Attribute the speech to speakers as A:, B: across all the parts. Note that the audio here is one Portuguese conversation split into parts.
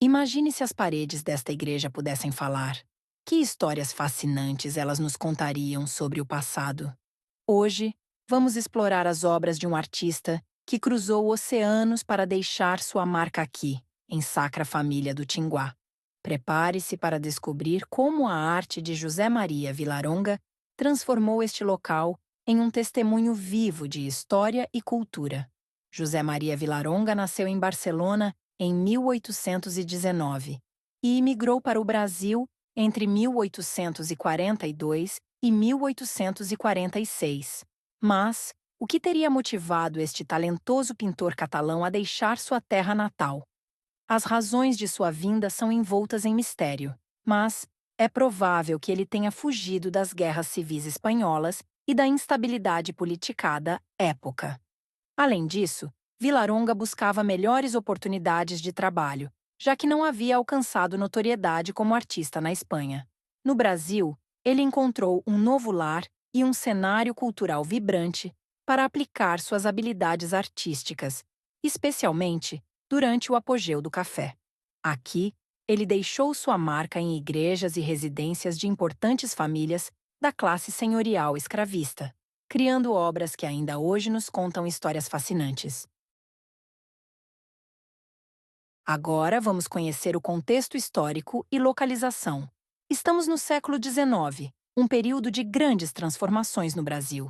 A: Imagine se as paredes desta igreja pudessem falar. Que histórias fascinantes elas nos contariam sobre o passado. Hoje, vamos explorar as obras de um artista que cruzou oceanos para deixar sua marca aqui, em Sacra Família do Tinguá. Prepare-se para descobrir como a arte de José Maria Villaronga transformou este local em um testemunho vivo de história e cultura. José Maria Villaronga nasceu em Barcelona em 1819 e imigrou para o Brasil entre 1842 e 1846. Mas o que teria motivado este talentoso pintor catalão a deixar sua terra natal? As razões de sua vinda são envoltas em mistério, mas é provável que ele tenha fugido das guerras civis espanholas e da instabilidade política da época. Além disso, Villaronga buscava melhores oportunidades de trabalho, já que não havia alcançado notoriedade como artista na Espanha. No Brasil, ele encontrou um novo lar e um cenário cultural vibrante para aplicar suas habilidades artísticas, especialmente durante o apogeu do café. Aqui, ele deixou sua marca em igrejas e residências de importantes famílias da classe senhorial escravista, criando obras que ainda hoje nos contam histórias fascinantes. Agora vamos conhecer o contexto histórico e localização. Estamos no século XIX, um período de grandes transformações no Brasil.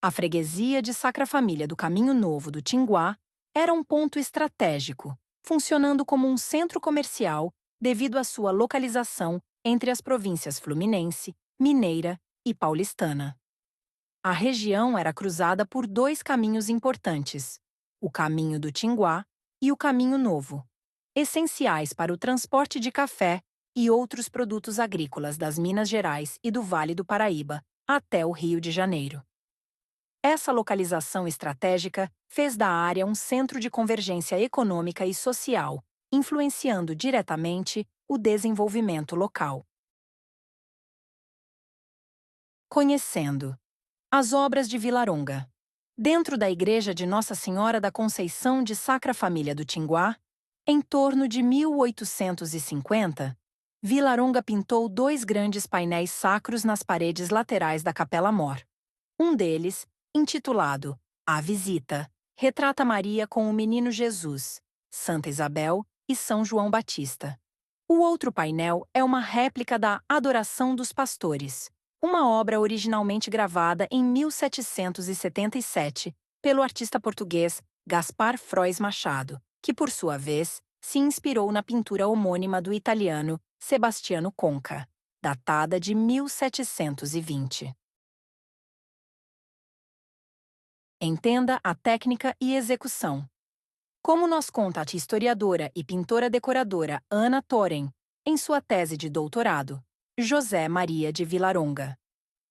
A: A freguesia de Sacra Família do Caminho Novo do Tinguá era um ponto estratégico, funcionando como um centro comercial devido à sua localização entre as províncias Fluminense, Mineira e Paulistana. A região era cruzada por dois caminhos importantes, o Caminho do Tinguá e o Caminho Novo, essenciais para o transporte de café e outros produtos agrícolas das Minas Gerais e do Vale do Paraíba até o Rio de Janeiro. Essa localização estratégica fez da área um centro de convergência econômica e social, influenciando diretamente o desenvolvimento local. Conhecendo as obras de Villaronga. Dentro da igreja de Nossa Senhora da Conceição de Sacra Família do Tinguá, em torno de 1850, Villaronga pintou dois grandes painéis sacros nas paredes laterais da Capela Mor. Um deles, intitulado A Visita, retrata Maria com o Menino Jesus, Santa Isabel e São João Batista. O outro painel é uma réplica da Adoração dos Pastores, uma obra originalmente gravada em 1777 pelo artista português Gaspar Frois Machado, que, por sua vez, se inspirou na pintura homônima do italiano Sebastiano Conca, datada de 1720. Entenda a técnica e execução. Como nos conta a historiadora e pintora decoradora Ana Thoren, em sua tese de doutorado, José Maria de Villaronga.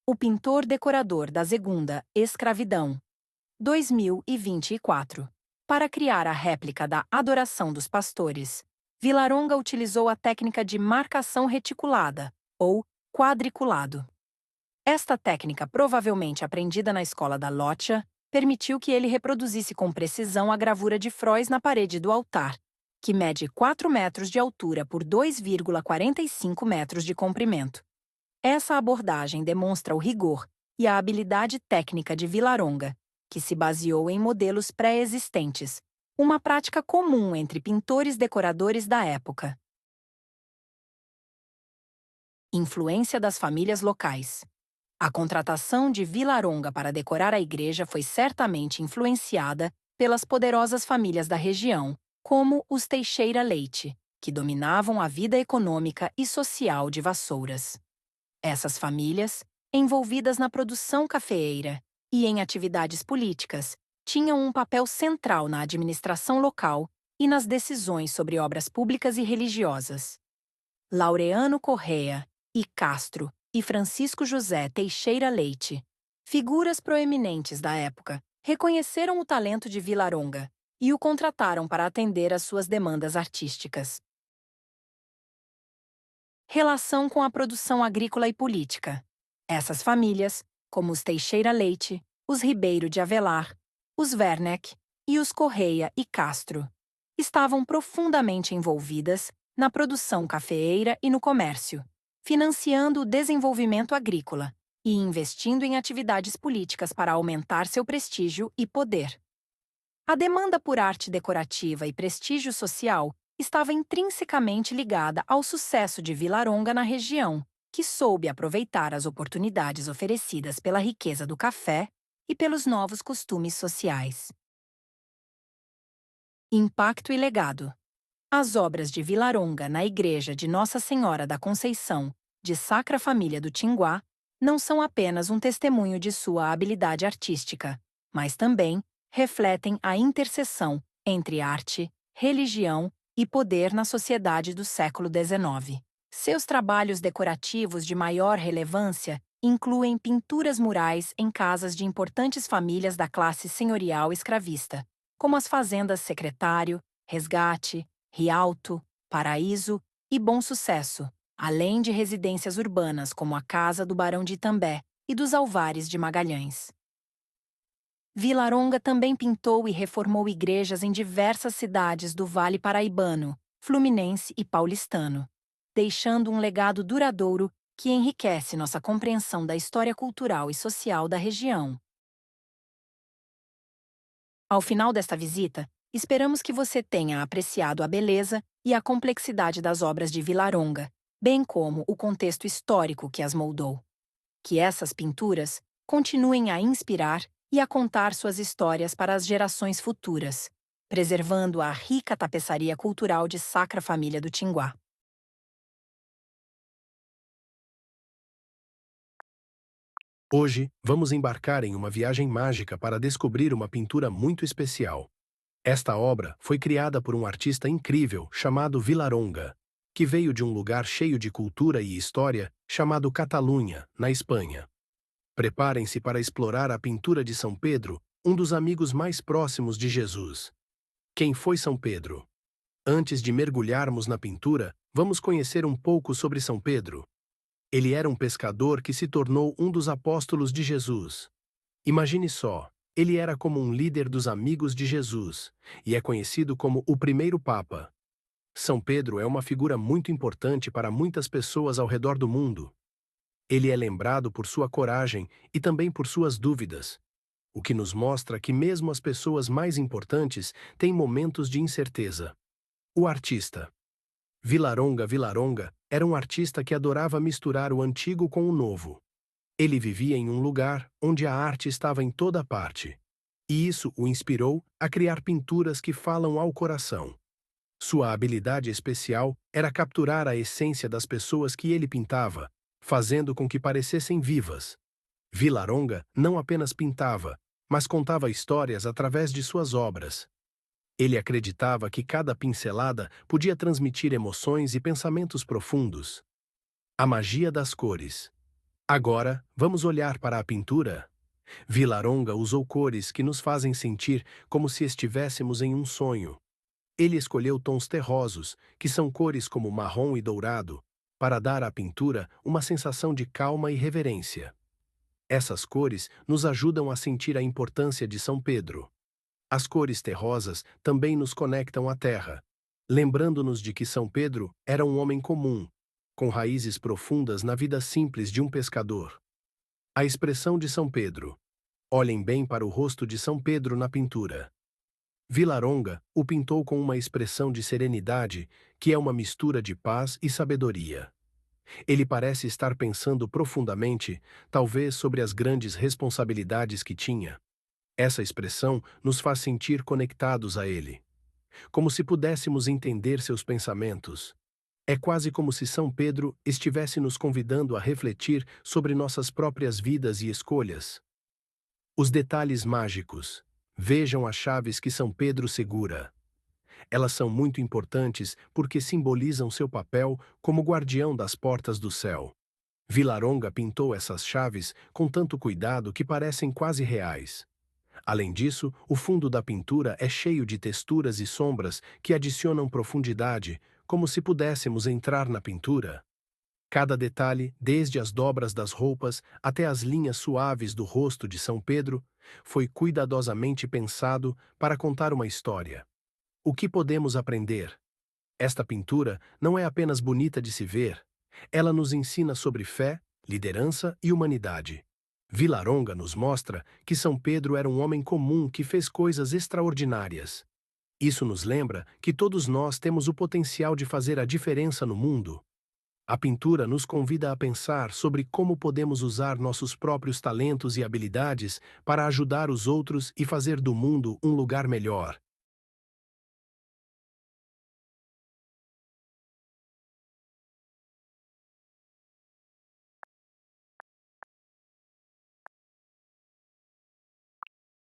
A: O pintor decorador da Segunda Escravidão, 2024. Para criar a réplica da Adoração dos Pastores, Villaronga utilizou a técnica de marcação reticulada, ou quadriculado. Esta técnica, provavelmente aprendida na escola da Llotja, permitiu que ele reproduzisse com precisão a gravura de Frois na parede do altar, que mede 4 metros de altura por 2,45 metros de comprimento. Essa abordagem demonstra o rigor e a habilidade técnica de Villaronga, que se baseou em modelos pré-existentes, uma prática comum entre pintores decoradores da época. Influência das famílias locais. A contratação de Villaronga para decorar a igreja foi certamente influenciada pelas poderosas famílias da região, como os Teixeira Leite, que dominavam a vida econômica e social de Vassouras. Essas famílias, envolvidas na produção cafeeira e em atividades políticas, tinham um papel central na administração local e nas decisões sobre obras públicas e religiosas. Laureano Correa e Castro e Francisco José Teixeira Leite, figuras proeminentes da época, reconheceram o talento de Villaronga e o contrataram para atender às suas demandas artísticas. Relação com a produção agrícola e política. Essas famílias, como os Teixeira Leite, os Ribeiro de Avelar, os Werneck e os Correia e Castro, estavam profundamente envolvidas na produção cafeeira e no comércio, financiando o desenvolvimento agrícola e investindo em atividades políticas para aumentar seu prestígio e poder. A demanda por arte decorativa e prestígio social estava intrinsecamente ligada ao sucesso de Vilaronga na região, que soube aproveitar as oportunidades oferecidas pela riqueza do café e pelos novos costumes sociais. Impacto e legado. As obras de Vilaronga na Igreja de Nossa Senhora da Conceição, de Sacra Família do Tinguá, não são apenas um testemunho de sua habilidade artística, mas também refletem a interseção entre arte, religião e poder na sociedade do século XIX. Seus trabalhos decorativos de maior relevância incluem pinturas murais em casas de importantes famílias da classe senhorial escravista, como as fazendas Secretário, Resgate, Rialto, Paraíso e Bom Sucesso, além de residências urbanas como a Casa do Barão de Itambé e dos Alvares de Magalhães. Vilaronga também pintou e reformou igrejas em diversas cidades do Vale Paraibano, Fluminense e Paulistano, deixando um legado duradouro que enriquece nossa compreensão da história cultural e social da região. Ao final desta visita, esperamos que você tenha apreciado a beleza e a complexidade das obras de Vilaronga, bem como o contexto histórico que as moldou. Que essas pinturas continuem a inspirar e a contar suas histórias para as gerações futuras, preservando a rica tapeçaria cultural de Sacra Família do Tinguá.
B: Hoje, vamos embarcar em uma viagem mágica para descobrir uma pintura muito especial. Esta obra foi criada por um artista incrível chamado Vilaronga, que veio de um lugar cheio de cultura e história chamado Catalunha, na Espanha. Preparem-se para explorar a pintura de São Pedro, um dos amigos mais próximos de Jesus. Quem foi São Pedro? Antes de mergulharmos na pintura, vamos conhecer um pouco sobre São Pedro. Ele era um pescador que se tornou um dos apóstolos de Jesus. Imagine só, ele era como um líder dos amigos de Jesus, e é conhecido como o primeiro Papa. São Pedro é uma figura muito importante para muitas pessoas ao redor do mundo. Ele é lembrado por sua coragem e também por suas dúvidas, o que nos mostra que mesmo as pessoas mais importantes têm momentos de incerteza. O artista. Vilaronga era um artista que adorava misturar o antigo com o novo. Ele vivia em um lugar onde a arte estava em toda parte. E isso o inspirou a criar pinturas que falam ao coração. Sua habilidade especial era capturar a essência das pessoas que ele pintava, fazendo com que parecessem vivas. Vilaronga não apenas pintava, mas contava histórias através de suas obras. Ele acreditava que cada pincelada podia transmitir emoções e pensamentos profundos. A magia das cores. Agora, vamos olhar para a pintura. Vilaronga usou cores que nos fazem sentir como se estivéssemos em um sonho. Ele escolheu tons terrosos, que são cores como marrom e dourado, para dar à pintura uma sensação de calma e reverência. Essas cores nos ajudam a sentir a importância de São Pedro. As cores terrosas também nos conectam à terra, lembrando-nos de que São Pedro era um homem comum, com raízes profundas na vida simples de um pescador. A expressão de São Pedro. Olhem bem para o rosto de São Pedro na pintura. Vilaronga o pintou com uma expressão de serenidade, que é uma mistura de paz e sabedoria. Ele parece estar pensando profundamente, talvez sobre as grandes responsabilidades que tinha. Essa expressão nos faz sentir conectados a ele, como se pudéssemos entender seus pensamentos. É quase como se São Pedro estivesse nos convidando a refletir sobre nossas próprias vidas e escolhas. Os detalhes mágicos. Vejam as chaves que São Pedro segura. Elas são muito importantes porque simbolizam seu papel como guardião das portas do céu. Vilaronga pintou essas chaves com tanto cuidado que parecem quase reais. Além disso, o fundo da pintura é cheio de texturas e sombras que adicionam profundidade, como se pudéssemos entrar na pintura. Cada detalhe, desde as dobras das roupas até as linhas suaves do rosto de São Pedro, foi cuidadosamente pensado para contar uma história. O que podemos aprender? Esta pintura não é apenas bonita de se ver, ela nos ensina sobre fé, liderança e humanidade. Villaronga nos mostra que São Pedro era um homem comum que fez coisas extraordinárias. Isso nos lembra que todos nós temos o potencial de fazer a diferença no mundo. A pintura nos convida a pensar sobre como podemos usar nossos próprios talentos e habilidades para ajudar os outros e fazer do mundo um lugar melhor.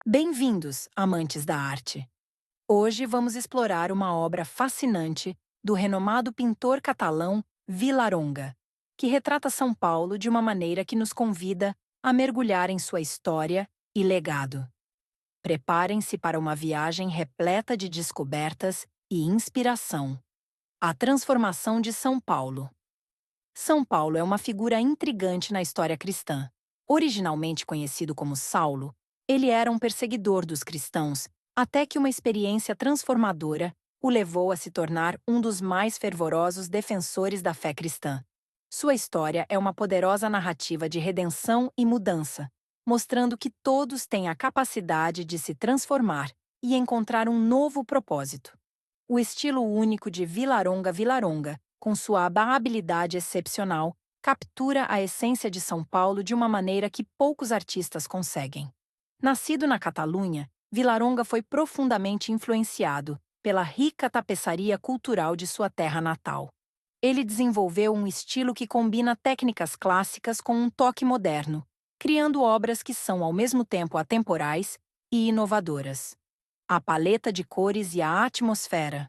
A: Bem-vindos, amantes da arte! Hoje vamos explorar uma obra fascinante do renomado pintor catalão Villaronga, que retrata São Paulo de uma maneira que nos convida a mergulhar em sua história e legado. Preparem-se para uma viagem repleta de descobertas e inspiração. A transformação de São Paulo. São Paulo é uma figura intrigante na história cristã. Originalmente conhecido como Saulo, ele era um perseguidor dos cristãos, até que uma experiência transformadora o levou a se tornar um dos mais fervorosos defensores da fé cristã. Sua história é uma poderosa narrativa de redenção e mudança, mostrando que todos têm a capacidade de se transformar e encontrar um novo propósito. O estilo único de Villaronga, com sua habilidade excepcional, captura a essência de São Paulo de uma maneira que poucos artistas conseguem. Nascido na Catalunha, Villaronga foi profundamente influenciado pela rica tapeçaria cultural de sua terra natal. Ele desenvolveu um estilo que combina técnicas clássicas com um toque moderno, criando obras que são ao mesmo tempo atemporais e inovadoras. A paleta de cores e a atmosfera.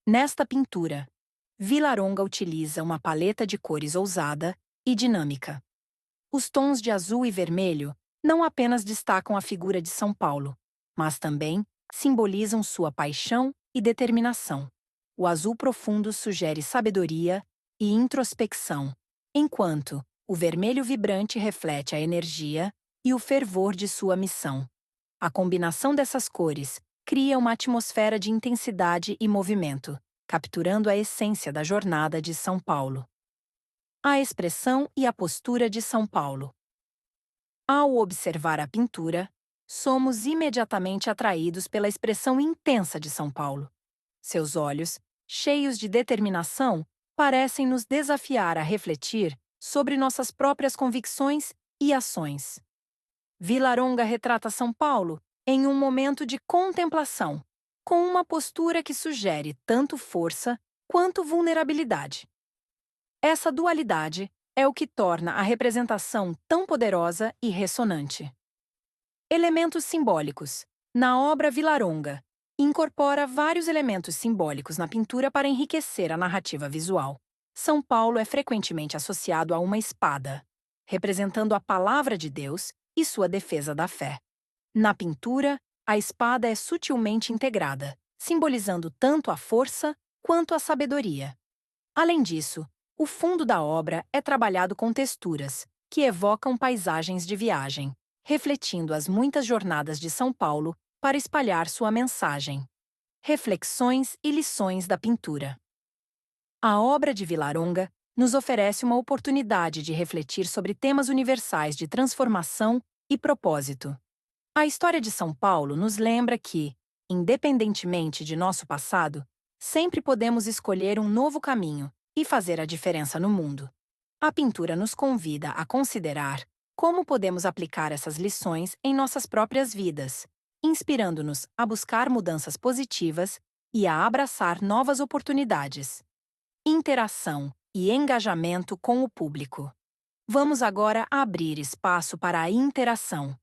A: Nesta pintura, Villaronga utiliza uma paleta de cores ousada e dinâmica. Os tons de azul e vermelho não apenas destacam a figura de São Paulo, mas também simbolizam sua paixão e determinação. O azul profundo sugere sabedoria e introspecção, enquanto o vermelho vibrante reflete a energia e o fervor de sua missão. A combinação dessas cores cria uma atmosfera de intensidade e movimento, capturando a essência da jornada de São Paulo. A expressão e a postura de São Paulo. Ao observar a pintura, somos imediatamente atraídos pela expressão intensa de São Paulo. Seus olhos, cheios de determinação, parecem nos desafiar a refletir sobre nossas próprias convicções e ações. Villaronga retrata São Paulo em um momento de contemplação, com uma postura que sugere tanto força quanto vulnerabilidade. Essa dualidade é o que torna a representação tão poderosa e ressonante. Elementos simbólicos. Na obra Villaronga, incorpora vários elementos simbólicos na pintura para enriquecer a narrativa visual. São Paulo é frequentemente associado a uma espada, representando a palavra de Deus e sua defesa da fé. Na pintura, a espada é sutilmente integrada, simbolizando tanto a força quanto a sabedoria. Além disso, o fundo da obra é trabalhado com texturas, que evocam paisagens de viagem, refletindo as muitas jornadas de São Paulo para espalhar sua mensagem. Reflexões e lições da pintura. A obra de Villaronga nos oferece uma oportunidade de refletir sobre temas universais de transformação e propósito. A história de São Paulo nos lembra que, independentemente de nosso passado, sempre podemos escolher um novo caminho e fazer a diferença no mundo. A pintura nos convida a considerar como podemos aplicar essas lições em nossas próprias vidas, inspirando-nos a buscar mudanças positivas e a abraçar novas oportunidades. Interação e engajamento com o público. Vamos agora abrir espaço para a interação.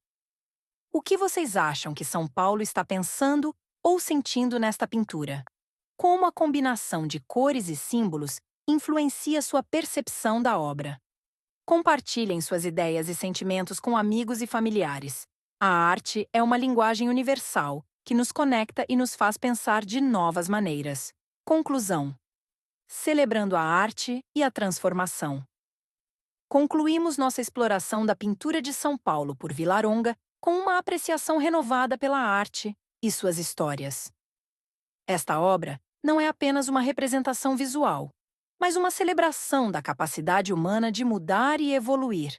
A: O que vocês acham que São Paulo está pensando ou sentindo nesta pintura? Como a combinação de cores e símbolos influencia sua percepção da obra? Compartilhem suas ideias e sentimentos com amigos e familiares. A arte é uma linguagem universal que nos conecta e nos faz pensar de novas maneiras. Conclusão. Celebrando a arte e a transformação. Concluímos nossa exploração da pintura de São Paulo por Villaronga com uma apreciação renovada pela arte e suas histórias. Esta obra não é apenas uma representação visual, mas uma celebração da capacidade humana de mudar e evoluir.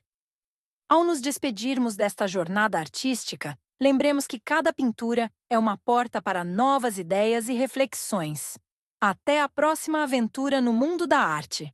A: Ao nos despedirmos desta jornada artística, lembremos que cada pintura é uma porta para novas ideias e reflexões. Até a próxima aventura no mundo da arte!